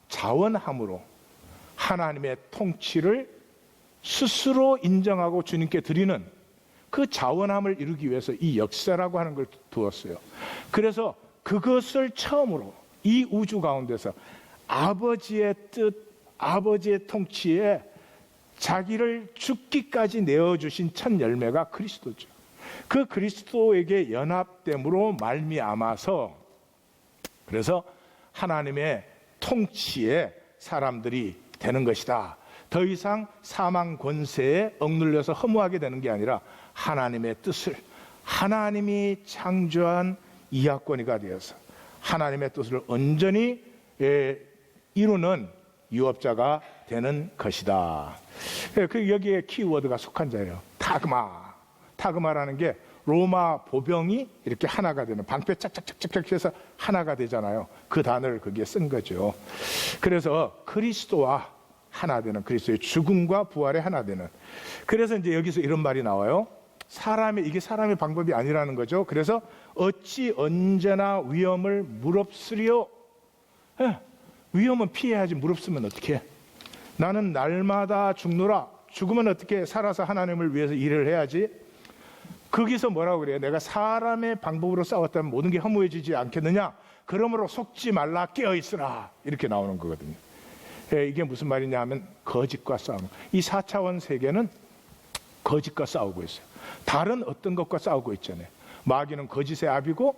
자원함으로 하나님의 통치를 스스로 인정하고 주님께 드리는 그 자원함을 이루기 위해서 이 역사라고 하는 걸 두었어요. 그래서 그것을 처음으로 이 우주 가운데서 아버지의 뜻, 아버지의 통치에 자기를 죽기까지 내어주신 첫 열매가 그리스도죠. 그 그리스도에게 연합됨으로 말미암아서 그래서 하나님의 통치에 사람들이 되는 것이다. 더 이상 사망 권세에 억눌려서 허무하게 되는 게 아니라 하나님의 뜻을 하나님이 창조한 이하권이가 되어서 하나님의 뜻을 온전히 이루는 유업자가 되는 것이다. 여기에 키워드가 속한 자예요. 타그마라는 게 로마 보병이 이렇게 하나가 되는, 방패 짝짝짝짝 해서 하나가 되잖아요. 그 단어를 거기에 쓴 거죠. 그래서 그리스도와 하나 되는, 그리스도의 죽음과 부활에 하나 되는. 그래서 이제 여기서 이런 말이 나와요. 이게 사람의 방법이 아니라는 거죠. 그래서 어찌 언제나 위험을 무릅쓰리요? 위험은 피해야지, 무릅쓰면 어떡해? 나는 날마다 죽노라. 죽으면 어떻게? 살아서 하나님을 위해서 일을 해야지. 거기서 뭐라고 그래요? 내가 사람의 방법으로 싸웠다면 모든 게 허무해지지 않겠느냐? 그러므로 속지 말라, 깨어있으라. 이렇게 나오는 거거든요. 이게 무슨 말이냐 하면 거짓과 싸움. 이 4차원 세계는 거짓과 싸우고 있어요. 다른 어떤 것과 싸우고 있잖아요. 마귀는 거짓의 압이고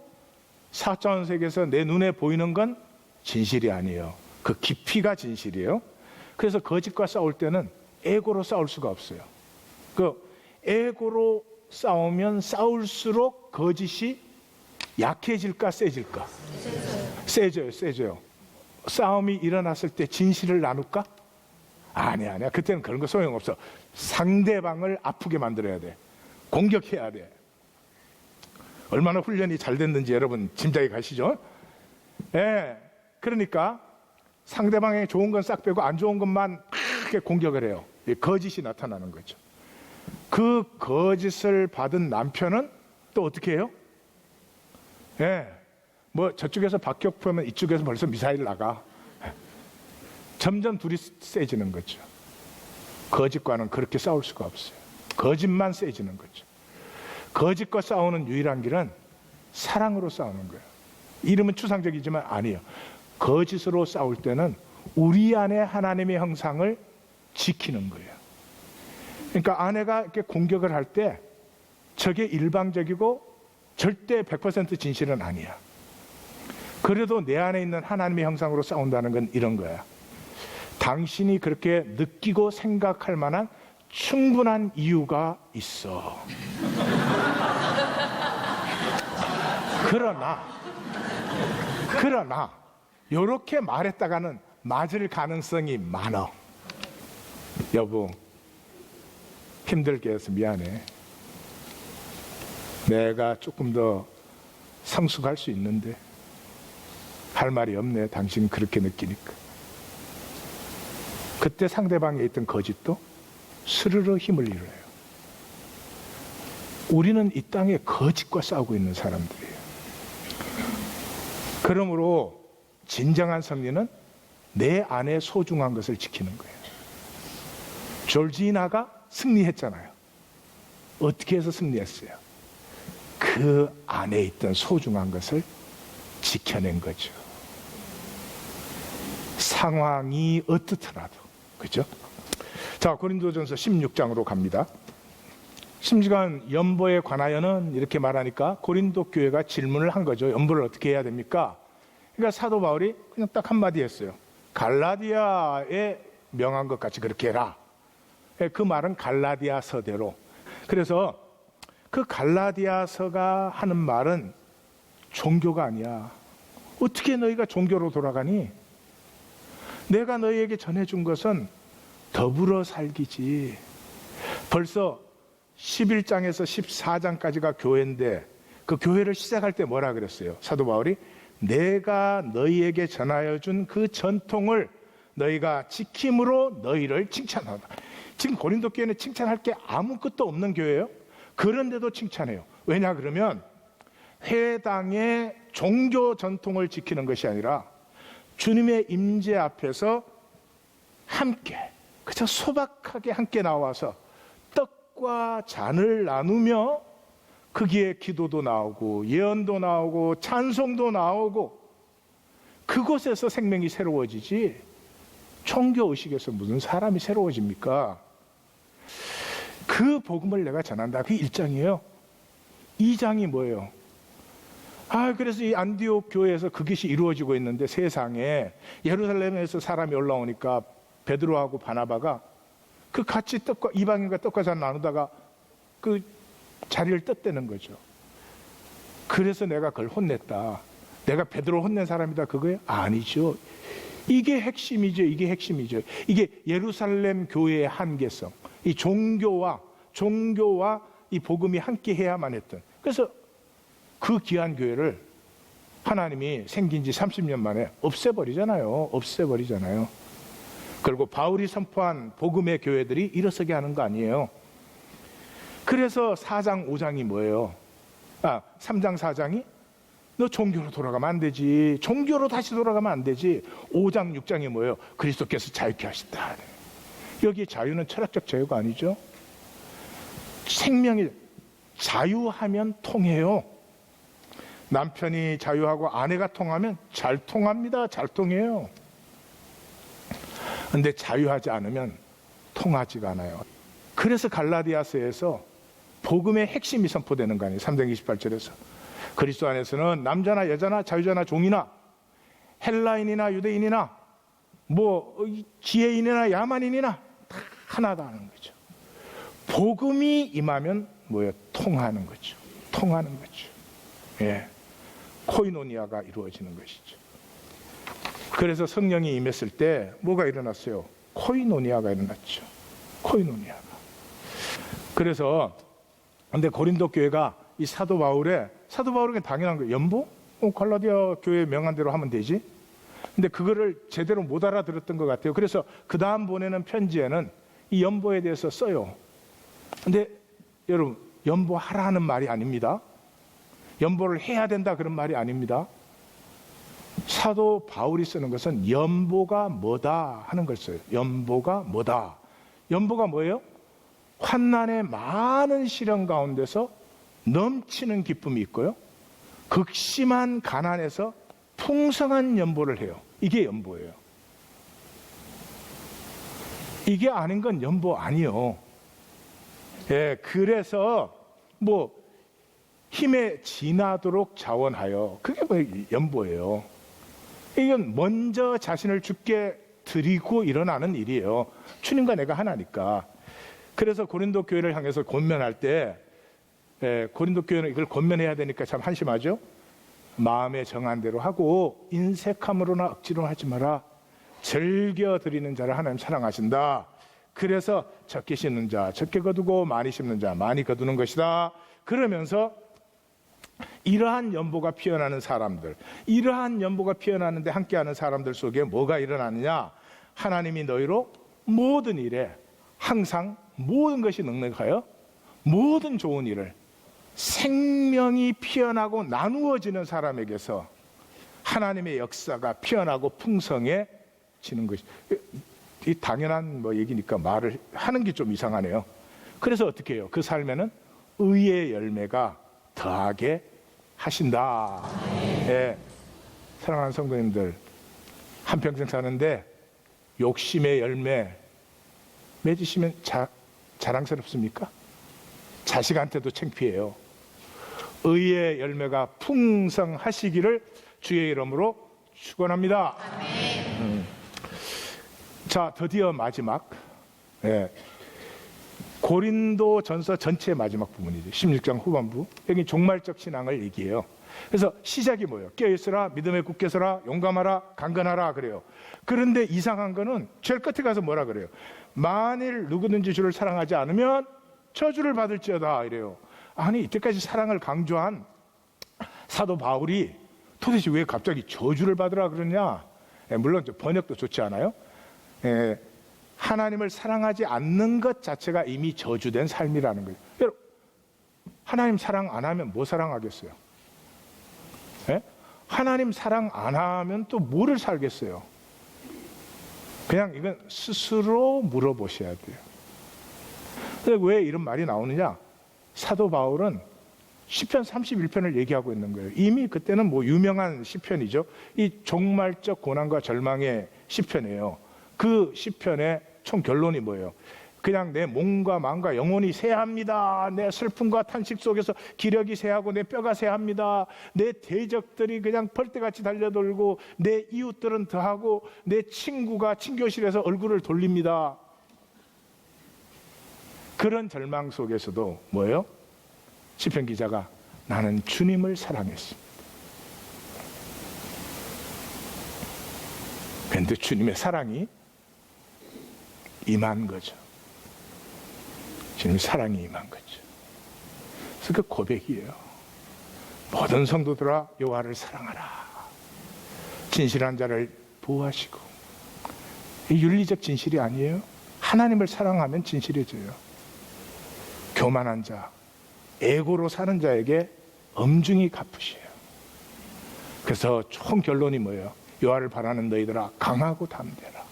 4차원 세계에서 내 눈에 보이는 건 진실이 아니에요. 그 깊이가 진실이에요. 그래서 거짓과 싸울 때는 에고로 싸울 수가 없어요. 그 에고로 싸우면 싸울수록 거짓이 약해질까 세질까? 세져요. 싸움이 일어났을 때 진실을 나눌까? 아니야. 그때는 그런 거 소용없어. 상대방을 아프게 만들어야 돼. 공격해야 돼. 얼마나 훈련이 잘 됐는지 여러분 짐작이 가시죠? 예. 그러니까 상대방에게 좋은 건 싹 빼고 안 좋은 것만 크게 공격을 해요. 거짓이 나타나는 거죠. 그 거짓을 받은 남편은 또 어떻게 해요? 예. 뭐 저쪽에서 박격 포하면 이쪽에서 벌써 미사일 나가. 점점 둘이 세지는 거죠. 거짓과는 그렇게 싸울 수가 없어요. 거짓만 세지는 거죠. 거짓과 싸우는 유일한 길은 사랑으로 싸우는 거예요. 이름은 추상적이지만 아니에요. 거짓으로 싸울 때는 우리 안에 하나님의 형상을 지키는 거예요. 그러니까 아내가 이렇게 공격을 할 때 저게 일방적이고 절대 100% 진실은 아니야. 그래도 내 안에 있는 하나님의 형상으로 싸운다는 건 이런 거야. 당신이 그렇게 느끼고 생각할 만한 충분한 이유가 있어. 그러나 이렇게 말했다가는 맞을 가능성이 많아. 여보, 힘들게 해서 미안해. 내가 조금 더 성숙할 수 있는데 할 말이 없네. 당신 그렇게 느끼니까. 그때 상대방에 있던 거짓도 스르르 힘을 잃어요. 우리는 이 땅에 거짓과 싸우고 있는 사람들이에요. 그러므로 진정한 승리는 내 안에 소중한 것을 지키는 거예요. 졸지나가 승리했잖아요. 어떻게 해서 승리했어요? 그 안에 있던 소중한 것을 지켜낸 거죠. 상황이 어떻더라도. 그죠? 자, 고린도전서 16장으로 갑니다. 심지어 연보에 관하여는 이렇게 말하니까 고린도 교회가 질문을 한 거죠. 연보를 어떻게 해야 됩니까? 그러니까 사도 바울이 그냥 딱 한마디 했어요. 갈라디아에 명한 것 같이 그렇게 해라. 그 말은 갈라디아서대로. 그래서 그 갈라디아서가 하는 말은 종교가 아니야. 어떻게 너희가 종교로 돌아가니? 내가 너희에게 전해준 것은 더불어 살기지. 벌써 11장에서 14장까지가 교회인데 그 교회를 시작할 때 뭐라 그랬어요? 사도 바울이 내가 너희에게 전하여 준 그 전통을 너희가 지킴으로 너희를 칭찬한다. 지금 고린도 교회는 칭찬할 게 아무것도 없는 교회예요. 그런데도 칭찬해요. 왜냐 그러면 회당의 종교 전통을 지키는 것이 아니라 주님의 임재 앞에서 함께 그저 소박하게 함께 나와서 떡과 잔을 나누며 거기에 기도도 나오고 예언도 나오고 찬송도 나오고 그곳에서 생명이 새로워지지 종교의식에서 무슨 사람이 새로워집니까? 그 복음을 내가 전한다. 그게 1장이에요. 2장이 뭐예요? 그래서 이 안디옥 교회에서 그것이 이루어지고 있는데 세상에 예루살렘에서 사람이 올라오니까 베드로하고 바나바가 그 같이 떡과 이방인과 떡과 잔 나누다가 그 자리를 떴다는 거죠. 그래서 내가 그걸 혼냈다. 내가 베드로 혼낸 사람이다 그거예요? 아니죠. 이게 핵심이죠. 이게 핵심이죠. 이게 예루살렘 교회의 한계성. 이 종교와 이 복음이 함께 해야만 했던. 그래서 그 귀한 교회를 하나님이 생긴 지 30년 만에 없애버리잖아요. 그리고 바울이 선포한 복음의 교회들이 일어서게 하는 거 아니에요. 그래서 4장 5장이 뭐예요? 3장 4장이 너 종교로 돌아가면 안 되지. 종교로 다시 돌아가면 안 되지. 5장 6장이 뭐예요? 그리스도께서 자유케 하신다. 여기 자유는 철학적 자유가 아니죠. 생명이 자유하면 통해요. 남편이 자유하고 아내가 통하면 잘 통합니다. 잘 통해요. 근데 자유하지 않으면 통하지가 않아요. 그래서 갈라디아서에서 복음의 핵심이 선포되는 거 아니에요. 3장 28절에서 그리스도 안에서는 남자나 여자나 자유자나 종이나 헬라인이나 유대인이나 지혜인이나 야만인이나 다 하나다 하는 거죠. 복음이 임하면 뭐예요? 통하는 거죠. 예, 코이노니아가 이루어지는 것이죠. 그래서 성령이 임했을 때 뭐가 일어났어요? 코이노니아가 일어났죠. 코이노니아가. 그래서 근데 고린도 교회가 이 사도 바울에게 당연한 거예요. 연보? 갈라디아 교회 명한 대로 하면 되지. 근데 그거를 제대로 못 알아들었던 것 같아요. 그래서 그 다음 보내는 편지에는 이 연보에 대해서 써요. 근데 여러분, 연보하라는 말이 아닙니다. 연보를 해야 된다 그런 말이 아닙니다. 사도 바울이 쓰는 것은 연보가 뭐다 하는 걸 써요. 연보가 뭐다. 연보가 뭐예요? 환난의 많은 시련 가운데서 넘치는 기쁨이 있고요. 극심한 가난에서 풍성한 연보를 해요. 이게 연보예요. 이게 아닌 건 연보 아니요. 예, 그래서 힘에 지나도록 자원하여 그게 연보예요. 이건 먼저 자신을 주께 드리고 일어나는 일이에요. 주님과 내가 하나니까. 그래서 고린도 교회를 향해서 권면할 때 고린도 교회는 이걸 권면해야 되니까 참 한심하죠. 마음에 정한 대로 하고 인색함으로나 억지로 하지 마라. 즐겨 드리는 자를 하나님 사랑하신다. 그래서 적게 심는 자 적게 거두고 많이 심는 자 많이 거두는 것이다. 그러면서 이러한 연보가 피어나는 사람들, 이러한 연보가 피어나는데 함께하는 사람들 속에 뭐가 일어나느냐? 하나님이 너희로 모든 일에 항상 모든 것이 능력하여 모든 좋은 일을 생명이 피어나고 나누어지는 사람에게서 하나님의 역사가 피어나고 풍성해지는 것이, 이 당연한 얘기니까 말을 하는 게 좀 이상하네요. 그래서 어떻게 해요? 그 삶에는 의의 열매가 더하게 하신다. 예. 사랑하는 성도님들, 한평생 사는데 욕심의 열매 맺으시면 자랑스럽습니까? 자식한테도 창피해요. 의의 열매가 풍성하시기를 주의 이름으로 축원합니다. 자, 드디어 마지막, 고린도 전서 전체의 마지막 부분이죠. 16장 후반부. 여기 종말적 신앙을 얘기해요. 그래서 시작이 뭐예요? 깨어있으라, 믿음에 굳게 서라, 용감하라, 강건하라 그래요. 그런데 이상한 거는 제일 끝에 가서 뭐라 그래요? 만일 누구든지 주를 사랑하지 않으면 저주를 받을지어다 이래요. 아니, 이때까지 사랑을 강조한 사도 바울이 도대체 왜 갑자기 저주를 받으라 그러냐? 물론 번역도 좋지 않아요? 하나님을 사랑하지 않는 것 자체가 이미 저주된 삶이라는 거예요. 여러분, 하나님 사랑 안 하면 뭐 사랑하겠어요? 하나님 사랑 안 하면 또 뭐를 살겠어요? 그냥 이건 스스로 물어보셔야 돼요. 근데 왜 이런 말이 나오느냐? 사도 바울은 시편 31편을 얘기하고 있는 거예요. 이미 그때는 유명한 시편이죠. 이 종말적 고난과 절망의 시편이에요. 그 시편의 총 결론이 뭐예요? 그냥 내 몸과 마음과 영혼이 쇠합니다. 내 슬픔과 탄식 속에서 기력이 쇠하고 내 뼈가 쇠합니다. 내 대적들이 그냥 벌떼같이 달려돌고 내 이웃들은 더하고 내 친구가 친교실에서 얼굴을 돌립니다. 그런 절망 속에서도 뭐예요? 시편 기자가 나는 주님을 사랑했습니다. 그런데 주님의 사랑이 임한 거죠. 주님의 사랑이 임한 거죠. 그래서 그 고백이에요. 모든 성도들아 여호와를 사랑하라. 진실한 자를 보호하시고. 이 윤리적 진실이 아니에요. 하나님을 사랑하면 진실해져요. 교만한 자, 에고로 사는 자에게 엄중히 갚으셔요. 그래서 총 결론이 뭐예요? 여호와를 바라는 너희들아 강하고 담대라.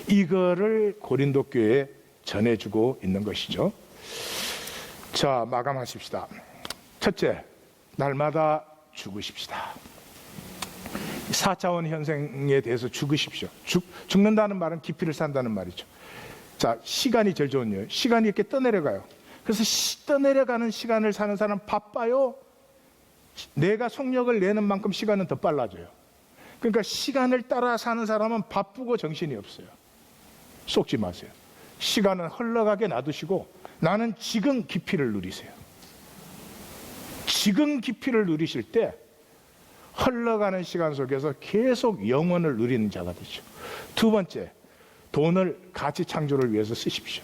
이거를 고린도 교회에 전해주고 있는 것이죠. 자, 마감하십시다. 첫째, 날마다 죽으십시다. 4차원 현생에 대해서 죽으십시오. 죽는다는 말은 기피를 산다는 말이죠. 자, 시간이 제일 좋은 이유예요. 시간이 이렇게 떠내려가요. 그래서 떠내려가는 시간을 사는 사람 바빠요. 내가 속력을 내는 만큼 시간은 더 빨라져요. 그러니까 시간을 따라 사는 사람은 바쁘고 정신이 없어요. 속지 마세요. 시간은 흘러가게 놔두시고 나는 지금 깊이를 누리세요. 지금 깊이를 누리실 때 흘러가는 시간 속에서 계속 영원을 누리는 자가 되죠. 두 번째, 돈을 가치 창조를 위해서 쓰십시오.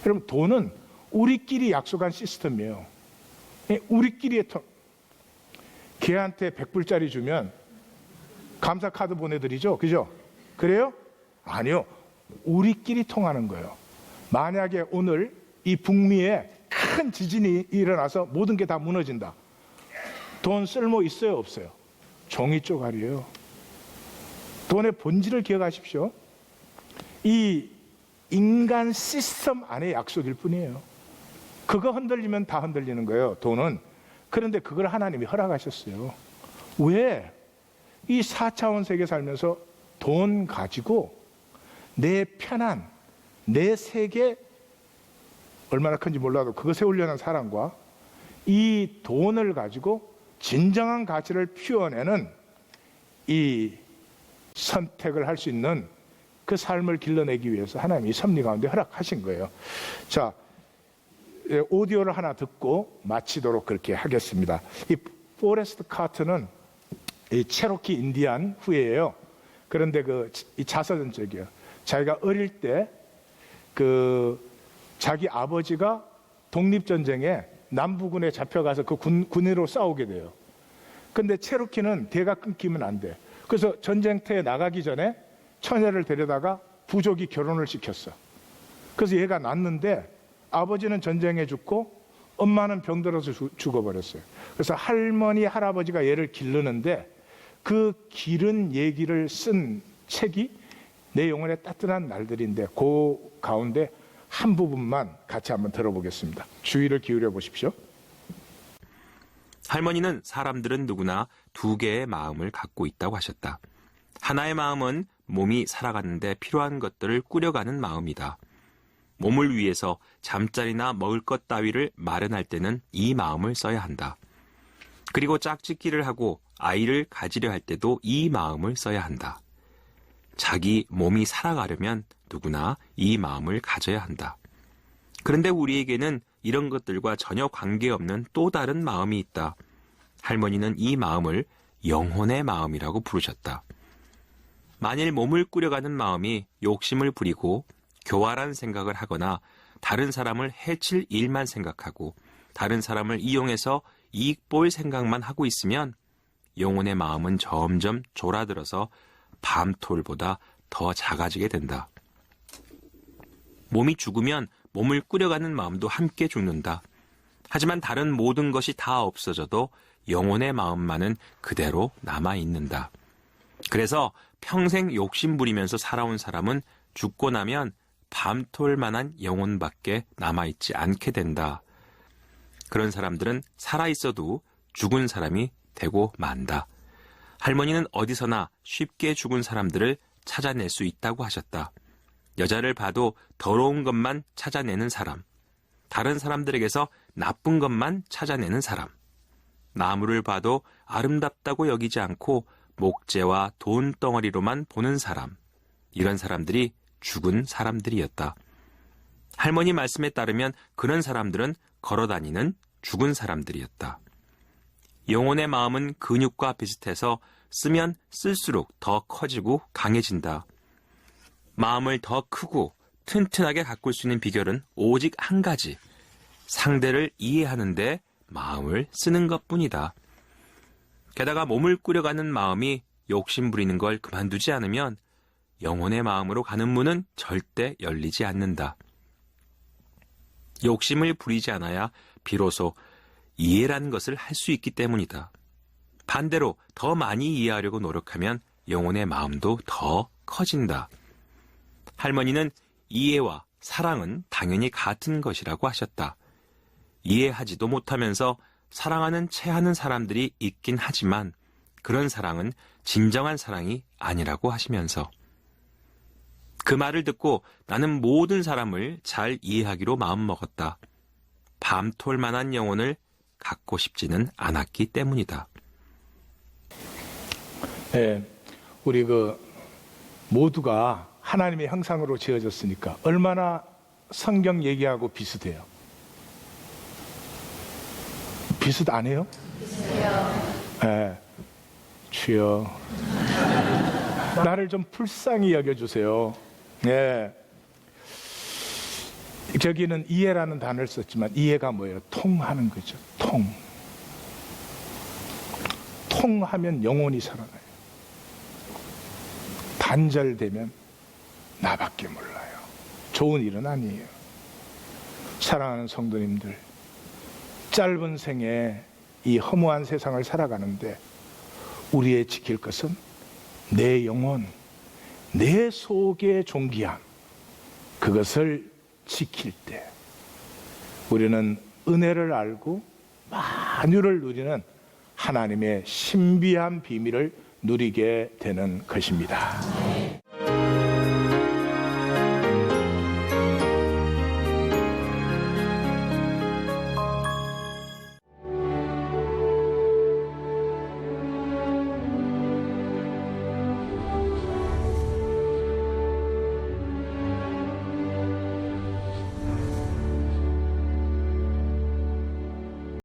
여러분, 돈은 우리끼리 약속한 시스템이에요. 우리끼리의 걔한테 100불짜리 주면 감사 카드 보내드리죠. 그죠? 그래요? 아니요. 우리끼리 통하는 거예요. 만약에 오늘 이 북미에 큰 지진이 일어나서 모든 게 다 무너진다. 돈 쓸모 있어요? 없어요? 종이 쪼가리예요. 돈의 본질을 기억하십시오. 이 인간 시스템 안의 약속일 뿐이에요. 그거 흔들리면 다 흔들리는 거예요, 돈은. 그런데 그걸 하나님이 허락하셨어요. 왜? 이 4차원 세계 살면서 돈 가지고 내 편안, 내 세계 얼마나 큰지 몰라도 그거 세우려는 사람과 이 돈을 가지고 진정한 가치를 피워내는 이 선택을 할 수 있는 그 삶을 길러내기 위해서 하나님이 섭리 가운데 허락하신 거예요. 자, 오디오를 하나 듣고 마치도록 그렇게 하겠습니다. 이 포레스트 카트는 이 체로키 인디안 후예예요. 그런데 이 자서전적이에요. 자기가 어릴 때 자기 아버지가 독립전쟁에 남부군에 잡혀가서 그 군인으로 싸우게 돼요. 근데 체로키는 대가 끊기면 안 돼. 그래서 전쟁터에 나가기 전에 처녀를 데려다가 부족이 결혼을 시켰어. 그래서 얘가 낳는데 아버지는 전쟁에 죽고 엄마는 병들어서 죽어버렸어요. 그래서 할머니, 할아버지가 얘를 기르는데 그 길은 얘기를 쓴 책이 내 영혼의 따뜻한 날들인데 그 가운데 한 부분만 같이 한번 들어보겠습니다. 주의를 기울여 보십시오. 할머니는 사람들은 누구나 두 개의 마음을 갖고 있다고 하셨다. 하나의 마음은 몸이 살아가는데 필요한 것들을 꾸려가는 마음이다. 몸을 위해서 잠자리나 먹을 것 따위를 마련할 때는 이 마음을 써야 한다. 그리고 짝짓기를 하고 아이를 가지려 할 때도 이 마음을 써야 한다. 자기 몸이 살아가려면 누구나 이 마음을 가져야 한다. 그런데 우리에게는 이런 것들과 전혀 관계없는 또 다른 마음이 있다. 할머니는 이 마음을 영혼의 마음이라고 부르셨다. 만일 몸을 꾸려가는 마음이 욕심을 부리고 교활한 생각을 하거나 다른 사람을 해칠 일만 생각하고 다른 사람을 이용해서 이익 볼 생각만 하고 있으면 영혼의 마음은 점점 졸아들어서 밤톨보다 더 작아지게 된다. 몸이 죽으면 몸을 꾸려가는 마음도 함께 죽는다. 하지만 다른 모든 것이 다 없어져도 영혼의 마음만은 그대로 남아있는다. 그래서 평생 욕심 부리면서 살아온 사람은 죽고 나면 밤톨만한 영혼밖에 남아있지 않게 된다. 그런 사람들은 살아있어도 죽은 사람이 되고 만다. 할머니는 어디서나 쉽게 죽은 사람들을 찾아낼 수 있다고 하셨다. 여자를 봐도 더러운 것만 찾아내는 사람, 다른 사람들에게서 나쁜 것만 찾아내는 사람, 나무를 봐도 아름답다고 여기지 않고 목재와 돈덩어리로만 보는 사람, 이런 사람들이 죽은 사람들이었다. 할머니 말씀에 따르면 그런 사람들은 걸어다니는 죽은 사람들이었다. 영혼의 마음은 근육과 비슷해서 쓰면 쓸수록 더 커지고 강해진다. 마음을 더 크고 튼튼하게 가꿀 수 있는 비결은 오직 한 가지, 상대를 이해하는데 마음을 쓰는 것뿐이다. 게다가 몸을 꾸려가는 마음이 욕심 부리는 걸 그만두지 않으면 영혼의 마음으로 가는 문은 절대 열리지 않는다. 욕심을 부리지 않아야 비로소 이해라는 것을 할 수 있기 때문이다. 반대로 더 많이 이해하려고 노력하면 영혼의 마음도 더 커진다. 할머니는 이해와 사랑은 당연히 같은 것이라고 하셨다. 이해하지도 못하면서 사랑하는 체하는 사람들이 있긴 하지만 그런 사랑은 진정한 사랑이 아니라고 하시면서 그 말을 듣고 나는 모든 사람을 잘 이해하기로 마음먹었다. 밤톨만한 영혼을 갖고 싶지는 않았기 때문이다. 네, 우리 모두가 하나님의 형상으로 지어졌으니까 얼마나 성경 얘기하고 비슷해요. 비슷 안 해요? 비슷해요. 네, 주여 나를 좀 불쌍히 여겨주세요. 네. 저기는 이해라는 단어를 썼지만 이해가 뭐예요? 통하는 거죠. 통하면 영혼이 살아나요. 단절되면 나밖에 몰라요. 좋은 일은 아니에요. 사랑하는 성도님들, 짧은 생에 이 허무한 세상을 살아가는데 우리의 지킬 것은 내 영혼, 내 속의 존귀함, 그것을 지킬 때 우리는 은혜를 알고 만유를 누리는 하나님의 신비한 비밀을 누리게 되는 것입니다.